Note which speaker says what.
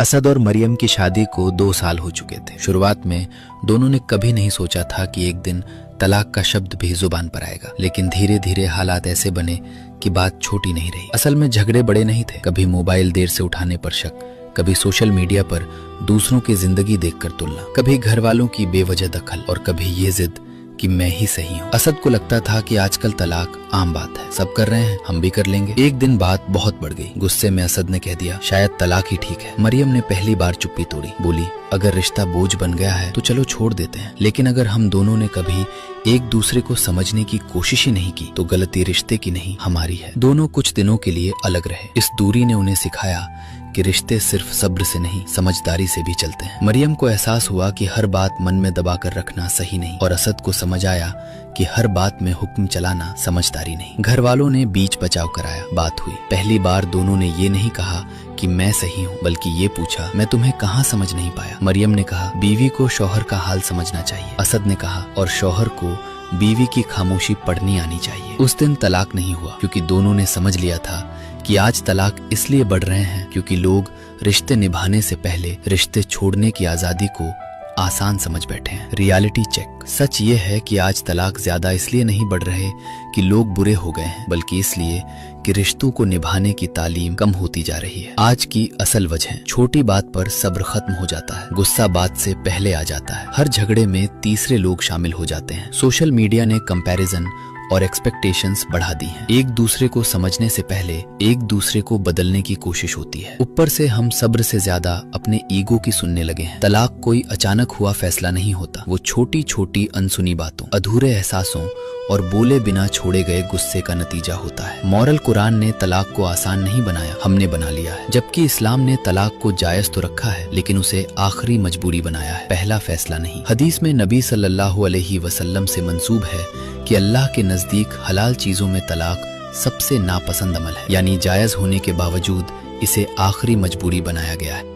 Speaker 1: असद और मरियम की शादी को 2 साल हो चुके थे। शुरुआत में दोनों ने कभी नहीं सोचा था कि एक दिन तलाक का शब्द भी जुबान पर आएगा, लेकिन धीरे धीरे हालात ऐसे बने कि बात छोटी नहीं रही। असल में झगड़े बड़े नहीं थे, कभी मोबाइल देर से उठाने पर शक, कभी सोशल मीडिया पर दूसरों की जिंदगी देखकर तुलना, कभी घर वालों की बेवजह दखल और कभी ये जिद कि मैं ही सही हूँ। असद को लगता था कि आजकल तलाक आम बात है, सब कर रहे हैं, हम भी कर लेंगे। एक दिन बात बहुत बढ़ गई। गुस्से में असद ने कह दिया, शायद तलाक ही ठीक है। मरियम ने पहली बार चुप्पी तोड़ी, बोली, अगर रिश्ता बोझ बन गया है तो चलो छोड़ देते हैं, लेकिन अगर हम दोनों ने कभी एक दूसरे को समझने की कोशिश ही नहीं की तो गलती रिश्ते की नहीं, हमारी है। दोनों कुछ दिनों के लिए अलग रहे। इस दूरी ने उन्हें सिखाया कि रिश्ते सिर्फ सब्र से नहीं, समझदारी से भी चलते हैं। मरियम को एहसास हुआ कि हर बात मन में दबा कर रखना सही नहीं, और असद को समझ आया कि हर बात में हुक्म चलाना समझदारी नहीं। घर वालों ने बीच बचाव कराया, बात हुई। पहली बार दोनों ने ये नहीं कहा कि मैं सही हूँ, बल्कि ये पूछा, मैं तुम्हें कहाँ समझ नहीं पाया। मरियम ने कहा, बीवी को शौहर का हाल समझना चाहिए। असद ने कहा, और शौहर को बीवी की खामोशी पढ़नी आनी चाहिए। उस दिन तलाक नहीं हुआ, क्योंकि दोनों ने समझ लिया था कि आज तलाक इसलिए बढ़ रहे हैं क्योंकि लोग रिश्ते निभाने से पहले रिश्ते छोड़ने की आजादी को आसान समझ बैठे हैं। Reality check. सच ये है कि आज तलाक ज्यादा इसलिए नहीं बढ़ रहे कि लोग बुरे हो गए हैं, बल्कि इसलिए कि रिश्तों को निभाने की तालीम कम होती जा रही है। आज की असल वजह, छोटी बात पर सब्र खत्म हो जाता है, गुस्सा बात से पहले आ जाता है, हर झगड़े में तीसरे लोग शामिल हो जाते हैं। सोशल मीडिया ने कंपैरिजन और एक्सपेक्टेशंस बढ़ा दी हैं। एक दूसरे को समझने से पहले एक दूसरे को बदलने की कोशिश होती है। ऊपर से हम सब्र से ज्यादा अपने ईगो की सुनने लगे हैं। तलाक कोई अचानक हुआ फैसला नहीं होता, वो छोटी छोटी अनसुनी बातों, अधूरे एहसासों और बोले बिना छोड़े गए गुस्से का नतीजा होता है। मॉरल कुरान ने तलाक को आसान नहीं बनाया, हमने बना लिया है। जबकि इस्लाम ने तलाक को जायज तो रखा है, लेकिन उसे आखिरी मजबूरी बनाया है, पहला फैसला नहीं। हदीस में नबी सल्लल्लाहु अलैहि वसल्लम से मंसूब है कि अल्लाह के नजदीक हलाल चीजों में तलाक सबसे नापसंद अमल है, यानी जायज होने के बावजूद इसे आखिरी मजबूरी बनाया गया है।